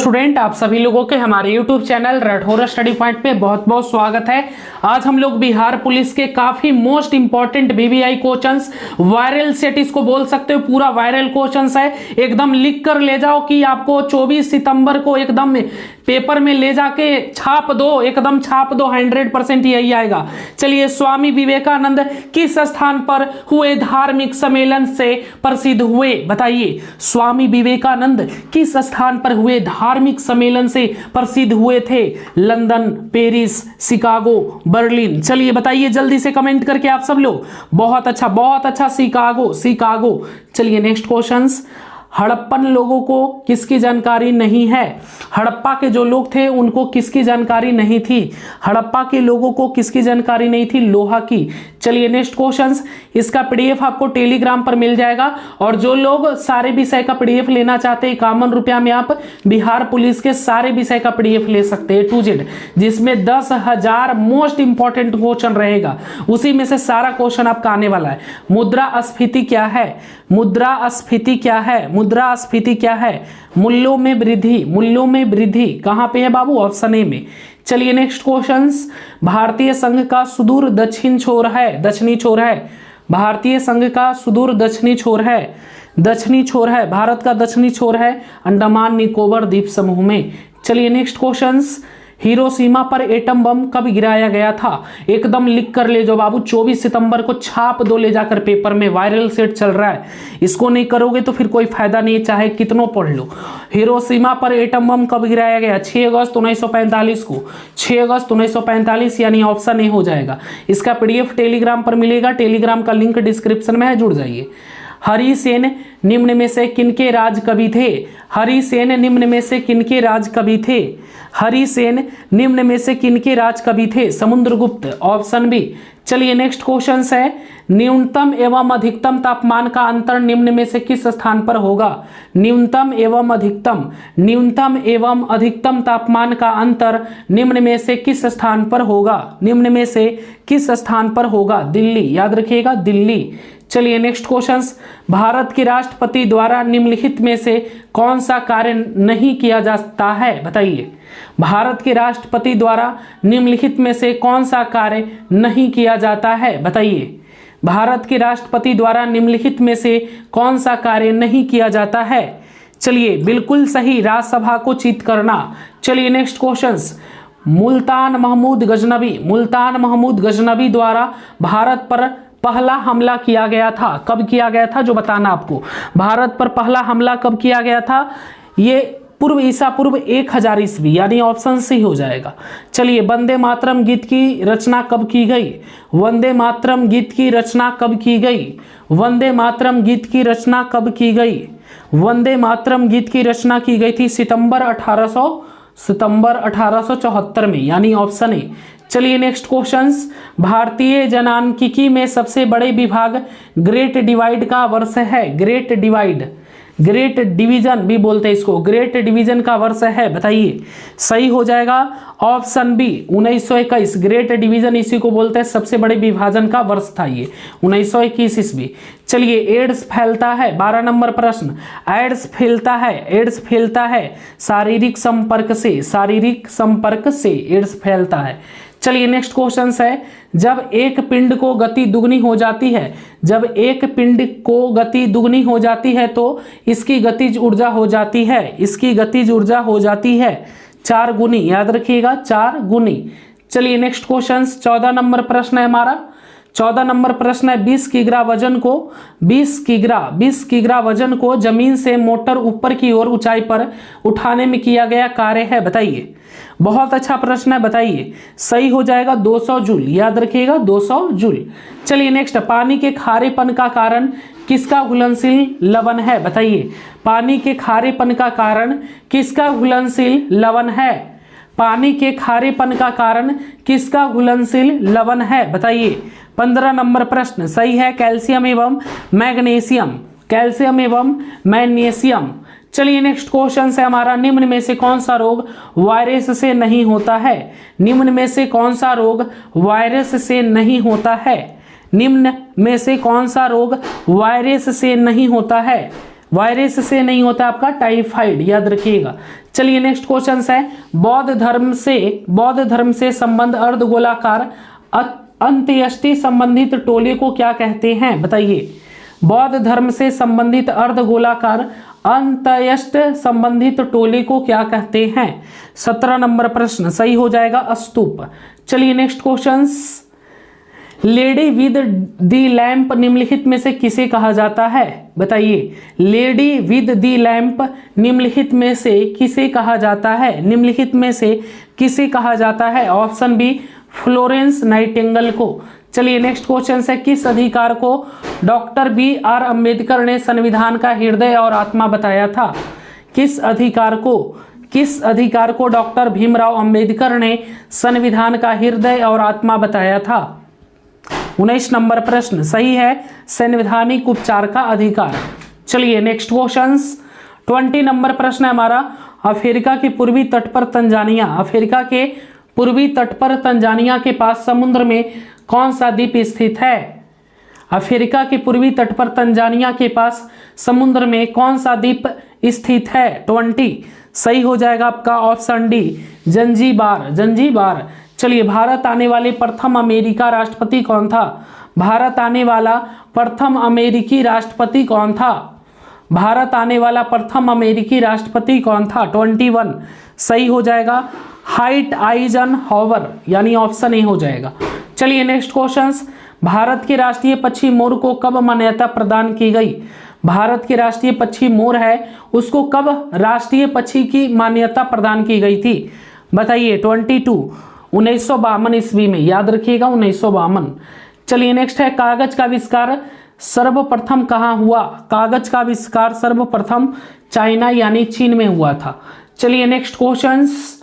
Student, आप सभी लोगों के हमारे YouTube channel Rathaura study point पे बहुत बहुत स्वागत है। आज हम लोग बिहार पुलिस के काफी most important BBI questions, viral set इसको बोल सकते हो, पूरा वायरल क्वेश्चंस है। एकदम लिख कर ले जाओ कि आपको 24 सितंबर को एकदम पेपर में ले जाके छाप दो, एकदम छाप दो, 100% यही आएगा। चलिए, स्वामी विवेकानंद किस स्थान पर हुए धार्मिक सम्मेलन से प्रसिद्ध हुए? बताइए, स्वामी विवेकानंद किस स्थान पर हुए धार्मिक सम्मेलन से प्रसिद्ध हुए थे? London, Paris, Chicago, Berlin. चलिए बताइए जल्दी से कमेंट करके आप सब लोग। बहुत अच्छा, शिकागो, शिकागो। चलिए नेक्स्ट क्वेश्चंस। हड़प्पन लोगों को किसकी जानकारी नहीं है? हड़प्पा के जो लोग थे उनको किसकी जानकारी नहीं थी? हड़प्पा के लोगों को किसकी जानकारी नहीं थी? लोहा की। चलिए नेक्स्ट क्वेश्चंस। इसका पीडीएफ आपको टेलीग्राम पर मिल जाएगा, और जो लोग सारे विषय का पीडीएफ लेना चाहते हैं, 51 रुपया में आप बिहार पुलिस के सारे विषय का पीडीएफ ले सकते हैं, A to Z, जिसमें 10,000 मोस्ट इंपॉर्टेंट क्वेश्चन रहेगा। उसी में से सारा क्वेश्चन आपका आने वाला है। मुद्रास्फीति क्या है? मुद्रास्फीति क्या है? मुद्रास्फीति क्या है? मूल्यों में वृद्धि। मूल्यों में वृद्धि कहां पे है बाबू? ऑप्शन ए में। चलिए नेक्स्ट क्वेश्चंस। भारतीय संघ का सुदूर दक्षिण छोर है, दक्षिणी छोर है। भारतीय संघ का सुदूर दक्षिणी छोर है, दक्षिणी छोर है। भारत का दक्षिणी छोर है अंडमान निकोबार द्वीप समूह में। चलिए नेक्स्ट क्वेश्चंस। हिरोशिमा पर एटम बम कब गिराया गया था? एकदम लिख कर ले जाओ बाबू, 24 सितंबर को छाप दो ले जाकर पेपर में। वायरल सेट चल रहा है, इसको नहीं करोगे तो फिर कोई फायदा नहीं, चाहे कितनों पढ़ लो। हिरोशिमा पर एटम बम कब गिराया गया? 6 अगस्त 1945 को। 6 अगस्त 1945 यानी ऑप्शन ए हो जाएगा। इसका पीडीएफ टेलीग्राम पर मिलेगा, टेलीग्राम का लिंक डिस्क्रिप्शन में है, जुड़ जाइए। हरिसेन निम्न में से किनके राज कवि थे? हरिसेन निम्न में से किनके राज कवि थे? हरिसेन निम्न में से किनके राज कवि थे? Samudragupta, option B. चलिए नेक्स्ट क्वेश्चन है। न्यूनतम एवं अधिकतम तापमान का अंतर निम्न में से किस स्थान पर होगा? न्यूनतम एवं अधिकतम, न्यूनतम एवं अधिकतम तापमान का अंतर निम्न में से किस स्थान पर होगा? निम्न में से किस स्थान पर होगा? दिल्ली, याद रखिएगा, दिल्ली। चलिए नेक्स्ट क्वेश्चंस। भारत के राष्ट्रपति द्वारा निम्नलिखित में से कौन सा कार्य नहीं किया जाता है? बताइए, भारत के राष्ट्रपति द्वारा निम्नलिखित में से कौन सा कार्य नहीं किया जाता है? बताइए, भारत के राष्ट्रपति द्वारा निम्नलिखित में से कौन सा कार्य नहीं किया जाता है? चलिए बिल्कुल सही, राज्यसभा को चित करना। चलिए नेक्स्ट क्वेश्चंस। मुल्तान महमूद गजनबी, मुल्तान महमूद गजनबी द्वारा भारत पर पहला हमला किया गया था। कब किया गया था जो बताना आपको। भारत पर पहला हमला कब किया गया था? ये पूर्व ईसा पूर्व 1000 ईस्वी, यानी ऑप्शन सी हो जाएगा। चलिए, वंदे मातरम गीत की रचना कब की गई? वंदे मातरम गीत की रचना कब की गई? वंदे मातरम गीत की रचना कब की गई? वंदे मातरम गीत की रचना की गई थी सितंबर 1874 में, यानी ऑप्शन ए। चलिए नेक्स्ट क्वेश्चंस। भारतीय जनांकिकी में सबसे बड़े विभाग ग्रेट डिवाइड का वर्ष है? ग्रेट डिवाइड, ग्रेट डिवीजन भी बोलते हैं इसको, ग्रेट डिवीजन का वर्ष है? बताइए, सही हो जाएगा ऑप्शन बी, 1921। ग्रेट डिवीजन इसी को बोलते हैं, सबसे बड़े विभाजन का वर्ष था ये 1921 ईस्वी। चलिए, एड्स फैलता है, 12 नंबर प्रश्न। एड्स फैलता है, एड्स फैलता है शारीरिक संपर्क से, शारीरिक संपर्क से एड्स फैलता है। चलिए नेक्स्ट क्वेश्चन है। जब एक पिंड को गति दुगनी हो जाती है, जब एक पिंड को गति दुगनी हो जाती है तो इसकी गतिज ऊर्जा हो जाती है, इसकी गतिज ऊर्जा हो जाती है 4 गुनी, याद रखिएगा 4 गुनी। चलिए नेक्स्ट क्वेश्चन 14 नंबर प्रश्न है हमारा। 14 नंबर प्रश्न है। 20 किग्रा वजन को 20 किग्रा वजन को जमीन से मोटर ऊपर की ओर ऊंचाई पर उठाने में किया गया कार्य है? बताइए, बहुत अच्छा प्रश्न है, बताइए। सही हो जाएगा 200 जूल, याद रखिएगा 200 जूल। चलिए नेक्स्ट। पानी के खारेपन का कारण किसका घुलनशील लवण है? बताइए, पानी के खारेपन का कारण किसका घुलनशील लवण है? पानी के खारेपन का कारण किसका घुलनशील लवण है? बताइए। 15 नंबर प्रश्न सही है, कैल्शियम एवं मैग्नीशियम, कैल्शियम एवं मैग्नीशियम। चलिए नेक्स्ट क्वेश्चन है हमारा। निम्न में से कौन सा रोग वायरस से नहीं होता है? निम्न में से कौन सा रोग वायरस से नहीं होता है? निम्न में से कौन सा रोग वायरस से नहीं होता है? वायरस से नहीं होता आपका टाइफाइड, याद रखिएगा। चलिए नेक्स्ट क्वेश्चन है, बौद्ध धर्म से संबंध अर्धगोलाकार अंत्येष्टि संबंधित टोले को क्या कहते हैं, बताइए। बौद्ध धर्म से संबंधित अर्धगोलाकार अंत्येष्ट संबंधित टोले को क्या कहते हैं। 17 नंबर प्रश्न सही हो जाएगा स्तूप। चलिए next questions, lady with the lamp निम्नलिखित में से किसे कहा जाता है, बताइए। लेडी विद दी लैंप निम्नलिखित में से किसे कहा जाता है, निम्नलिखित में से किसे कहा जाता है। ऑप्शन बी फ्लोरेंस नाइटिंगेल को। चलिए नेक्स्ट क्वेश्चन है, किस अधिकार को डॉक्टर बी.आर. अम्बेडकर ने संविधान का हृदय और आत्मा बताया था। किस अधिकार को डॉक्टर भीमराव अंबेडकर ने संविधान का हृदय और आत्मा बताया था। 19 नंबर प्रश्न सही है, संवैधानिक उपचार का अधिकार। चलिए नेक्स्ट क्वेश्चंस, 20 नंबर प्रश्न है हमारा, अफ्रीका के पूर्वी तट पर तंजानिया, अफ्रीका के पूर्वी तट पर तंजानिया के पास समुद्र में कौन सा द्वीप स्थित है। अफ्रीका के पूर्वी तट पर तंजानिया के पास समुद्र में कौन सा द्वीप स्थित है। 20 सही हो जाएगा आपका ऑप्शन डी जंजीबार। चलिए, भारत आने वाले प्रथम अमेरिका राष्ट्रपति कौन था। भारत आने वाला प्रथम अमेरिकी राष्ट्रपति कौन था। भारत आने वाला प्रथम अमेरिकी राष्ट्रपति कौन था। 21 सही हो जाएगा हाइट आइजनहावर, यानी ऑप्शन ए हो जाएगा। चलिए नेक्स्ट क्वेश्चंस, भारत के राष्ट्रीय पक्षी मोर को कब मान्यता प्रदान की गई। भारत के राष्ट्रीय पक्षी मोर है, उसको कब राष्ट्रीय पक्षी की मान्यता प्रदान की गई थी, बताइए। 22 1952 ईस्वी में, याद रखिएगा 1952। चलिए नेक्स्ट है, कागज का आविष्कार सर्वप्रथम कहाँ हुआ। कागज का आविष्कार सर्वप्रथम चाइना यानी चीन में हुआ था। चलिए नेक्स्ट क्वेश्चंस,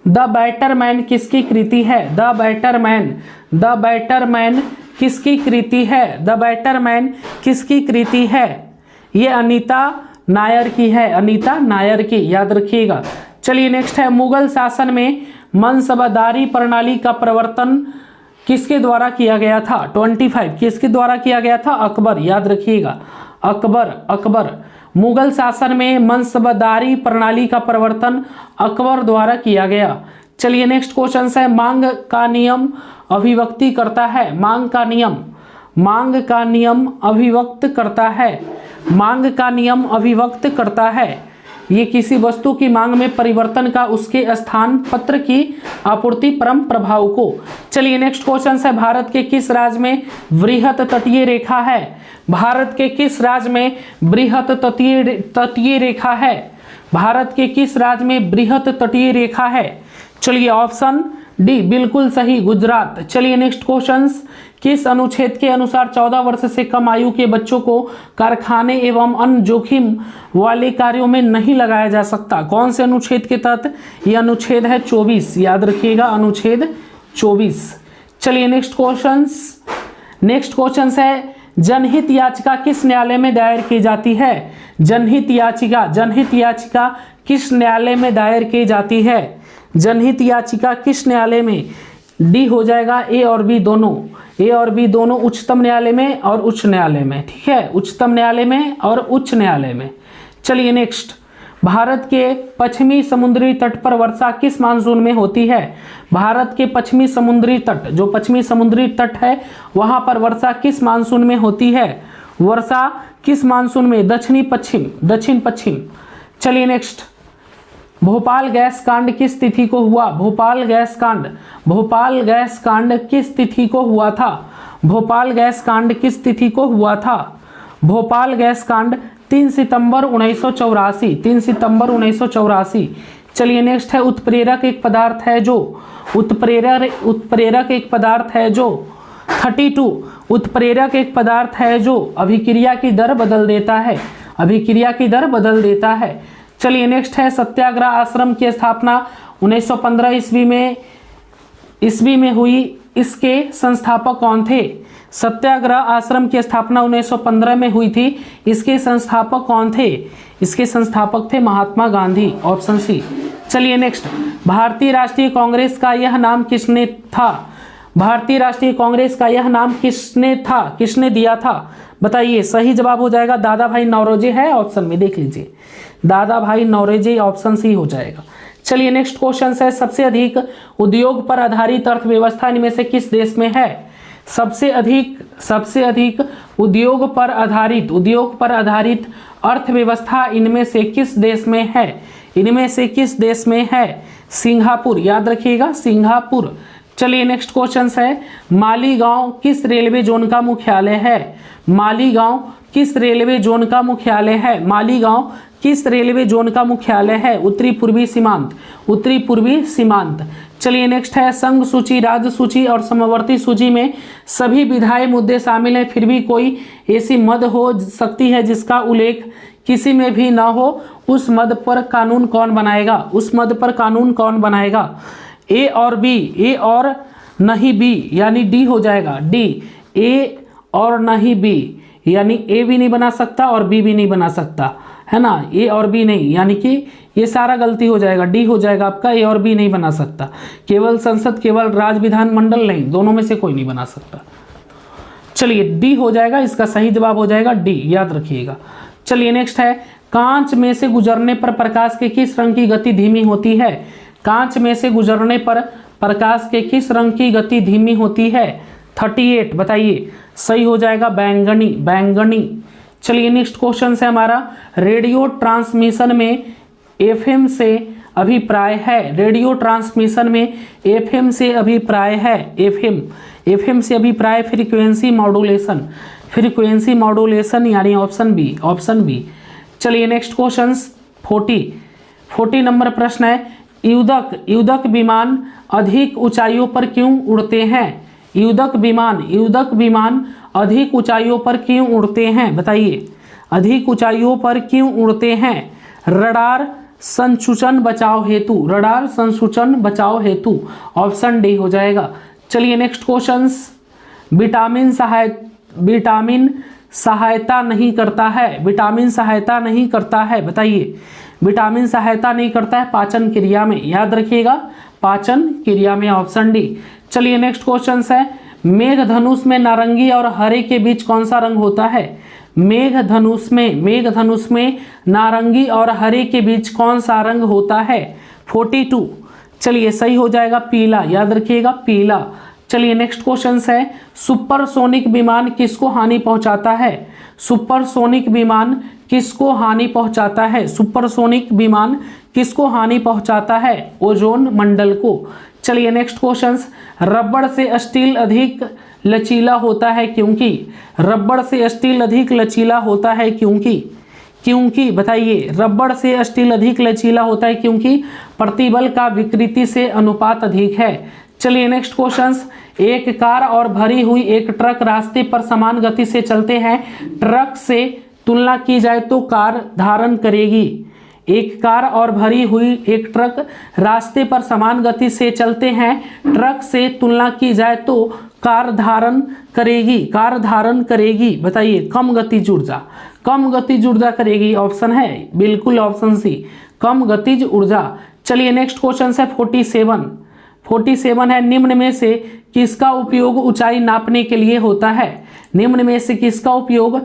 द बैटरमैन किसकी कृति है। द बैटरमैन किसकी कृति है। द बैटरमैन किसकी कृति है। ये अनीता नायर की है, अनीता नायर की, याद रखिएगा। चलिए नेक्स्ट है, मुगल शासन में मनसबदारी प्रणाली का प्रवर्तन किसके द्वारा किया गया था। 25 किसके द्वारा किया गया था, अकबर, याद रखिएगा अकबर। मुगल शासन में मनसबदारी प्रणाली का प्रवर्तन अकबर द्वारा किया गया। चलिए नेक्स्ट क्वेश्चन है, मांग का नियम अभिव्यक्ति करता है। मांग का नियम अभिव्यक्त करता है। मांग का नियम अभिव्यक्त करता है। ये किसी वस्तु की मांग में परिवर्तन का उसके स्थान पत्र की आपूर्ति परम प्रभाव को। चलिए नेक्स्ट क्वेश्चन है, भारत के किस राज्य में वृहत तटीय रेखा है। भारत के किस राज्य में बृहत तटीय रेखा है। भारत के किस राज्य में बृहत तटीय रेखा है। चलिए ऑप्शन डी बिल्कुल सही, गुजरात। चलिए नेक्स्ट क्वेश्चंस, किस अनुच्छेद के अनुसार 14 वर्ष से कम आयु के बच्चों को कारखाने एवं अन्य जोखिम वाले कार्यों में नहीं लगाया जा सकता। कौन से अनुच्छेद के तहत, यह अनुच्छेद है 24, याद रखिएगा अनुच्छेद 24। चलिए नेक्स्ट क्वेश्चन है, जनहित याचिका किस न्यायालय में दायर की जाती है। जनहित याचिका किस न्यायालय में दायर की जाती है। जनहित याचिका किस न्यायालय में, डी हो जाएगा ए और बी दोनों, उच्चतम न्यायालय में और उच्च न्यायालय में, ठीक है, उच्चतम न्यायालय में और उच्च न्यायालय में। चलिए नेक्स्ट, भारत के पश्चिमी समुद्री तट पर वर्षा किस मानसून में होती है। भारत के पश्चिमी समुद्री तट, जो पश्चिमी समुद्री तट है वहां पर वर्षा किस मानसून में होती है। वर्षा किस मानसून में, दक्षिण पश्चिम। चलिए नेक्स्ट, भोपाल गैस कांड किस तिथि को हुआ। भोपाल गैस कांड किस तिथि को हुआ था। भोपाल गैस कांड किस तिथि को हुआ था। भोपाल गैस कांड 3 सितंबर 1984, 3 सितंबर 1984। चलिए नेक्स्ट है, उत्प्रेरक एक पदार्थ है जो, उत्प्रेरक एक पदार्थ है जो 32 उत्प्रेरक एक पदार्थ है जो अभिक्रिया की दर बदल देता है। अभिक्रिया की दर बदल देता है। चलिए नेक्स्ट है, सत्याग्रह आश्रम की स्थापना 1915 ईस्वी में हुई। इसके संस्थापक कौन थे। सत्याग्रह आश्रम की स्थापना 1915 में हुई थी। इसके संस्थापक कौन थे। इसके संस्थापक थे महात्मा गांधी, ऑप्शन सी। चलिए नेक्स्ट, भारतीय राष्ट्रीय कांग्रेस का यह नाम किसने था। भारतीय राष्ट्रीय कांग्रेस का यह नाम किसने दिया था। बताइए सही जवाब हो जाएगा दादा भाई नौरोजी है ऑप्शन में, देख लीजिए दादा भाई नौरोजी ऑप्शन सी हो जाएगा। चलिए नेक्स्ट क्वेश्चन है, सबसे अधिक उद्योग पर आधारित अर्थव्यवस्था इनमें से किस देश में है? सबसे अधिक उद्योग पर आधारित अर्थव्यवस्था इनमें से किस देश में है? इनमें से किस देश में है? सिंगापुर, याद रखिएगा सिंगापुर। चलिए नेक्स्ट क्वेश्चन है, मालीगांव किस रेलवे जोन का मुख्यालय है? मालीगांव किस रेलवे जोन का मुख्यालय है? मालीगांव किस रेलवे जोन का मुख्यालय है? उत्तरी पूर्वी सीमांत। चलिए नेक्स्ट है, संघ सूची, राज्य सूची और समवर्ती सूची में सभी विधायी मुद्दे शामिल हैं, फिर भी कोई ऐसी मद हो सकती है जिसका उल्लेख किसी में भी ना हो, उस मद पर कानून कौन बनाएगा? उस मद पर कानून कौन बनाएगा? ए और बी, ए और नहीं बी, यानी डी हो जाएगा डी। ए और नहीं बी, यानी ए भी नहीं बना सकता और बी भी नहीं बना सकता, है ना, ए और बी नहीं, यानी कि ये सारा गलती हो जाएगा, डी हो जाएगा आपका, ए और बी नहीं बना सकता। केवल संसद, केवल राज्य विधानमंडल नहीं, दोनों में से कोई नहीं बना सकता। चलिए डी हो जाएगा, इसका सही जवाब हो जाएगा डी, याद रखिएगा। चलिए नेक्स्ट है, कांच में से गुजरने पर प्रकाश के किस रंग की गति धीमी होती है? कांच में से गुजरने पर प्रकाश के किस रंग की गति धीमी होती है? 38, बताइए सही हो जाएगा बैंगनी। चलिए नेक्स्ट क्वेश्चन है हमारा, रेडियो ट्रांसमिशन में एफएम से अभिप्राय है? रेडियो ट्रांसमिशन में एफएम से अभिप्राय है? एफएम से अभिप्राय फ्रीक्वेंसी मॉड्यूलेशन, यानी ऑप्शन बी। चलिए नेक्स्ट क्वेश्चन 40 नंबर प्रश्न है, युद्धक विमान अधिक ऊंचाइयों पर क्यों उड़ते हैं? युद्धक विमान अधिक ऊंचाइयों पर क्यों उड़ते हैं? बताइए अधिक ऊंचाइयों पर क्यों उड़ते हैं? रडार संसूचन बचाव हेतु, ऑप्शन डी हो जाएगा। चलिए नेक्स्ट क्वेश्चन, विटामिन सहायता नहीं करता है, बताइए विटामिन सहायता नहीं करता है पाचन क्रिया में, याद रखिएगा पाचन क्रिया में, ऑप्शन डी। चलिए नेक्स्ट क्वेश्चन है, मेघधनुष में नारंगी और हरे के बीच कौन सा रंग होता है? मेघधनुष में नारंगी और हरे के बीच कौन सा रंग होता है? 42। चलिए सही हो जाएगा पीला, याद रखिएगा पीला। चलिए नेक्स्ट क्वेश्चन है, सुपरसोनिक विमान किसको हानि पहुंचाता है? सुपरसोनिक विमान किसको हानि पहुंचाता है? सुपरसोनिक विमान किसको हानि पहुंचाता है? ओजोन मंडल को। चलिए नेक्स्ट क्वेश्चन, रबड़ से स्टील अधिक लचीला होता है क्योंकि? रबड़ से स्टील अधिक लचीला होता है क्योंकि बताइए रबड़ से स्टील अधिक लचीला होता है क्योंकि प्रतिबल का विकृति से अनुपात अधिक है। चलिए नेक्स्ट क्वेश्चन, एक कार और भरी हुई एक ट्रक रास्ते पर समान गति से चलते हैं, ट्रक से तुलना की जाए तो कार धारण करेगी। एक कार और भरी हुई एक ट्रक रास्ते पर समान गति से चलते हैं, ट्रक से तुलना की जाए तो कार धारण करेगी, बताइए कम गतिज ऊर्जा करेगी, ऑप्शन है बिल्कुल ऑप्शन सी, कम गतिज ऊर्जा। चलिए नेक्स्ट क्वेश्चन है 47 है, निम्न में से किसका उपयोग ऊंचाई नापने के लिए होता है? निम्न में से किसका उपयोग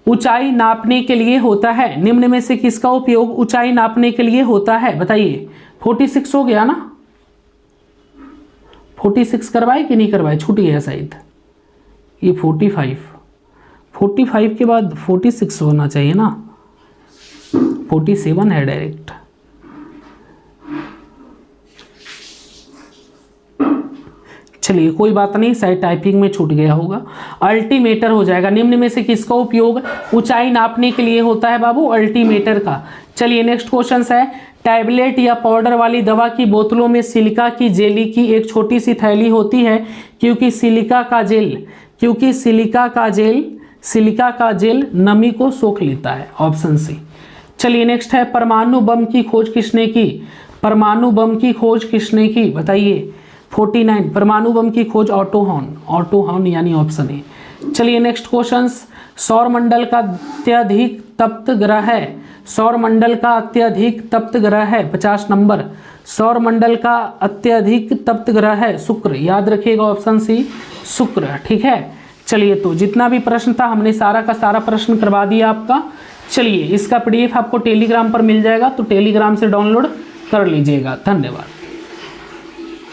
ऊंचाई नापने के लिए होता है? निम्न में से किसका उपयोग ऊंचाई नापने के लिए होता है? बताइए 46 हो गया ना, 46 करवाए कि नहीं करवाए, छूट गया शायद ये 45 के बाद 46 होना चाहिए ना, 47 है डायरेक्ट। चलिए कोई बात नहीं, शायद टाइपिंग में छूट गया होगा, अल्टीमीटर हो जाएगा। निम्न में से किसका उपयोग ऊंचाई नापने के लिए होता है बाबू? अल्टीमीटर का। चलिए नेक्स्ट क्वेश्चन है, टैबलेट या पाउडर वाली दवा की बोतलों में सिलिका की जेली की एक छोटी सी थैली होती है क्योंकि सिलिका का जेल नमी को सोख लेता है, ऑप्शन सी। चलिए नेक्स्ट है, परमाणु बम की खोज किसने की? बताइए 49, परमाणु बम की खोज ऑटो हॉर्न यानी ऑप्शन ए। चलिए नेक्स्ट क्वेश्चन, सौरमंडल का अत्यधिक तप्त ग्रह है 50 नंबर, सौरमंडल का अत्यधिक तप्त ग्रह है शुक्र, याद रखिएगा ऑप्शन सी शुक्र, ठीक है। चलिए, तो जितना भी प्रश्न था हमने सारा का सारा प्रश्न करवा दिया आपका। चलिए, इसका PDF आपको टेलीग्राम पर मिल जाएगा, तो टेलीग्राम से डाउनलोड कर लीजिएगा। धन्यवाद।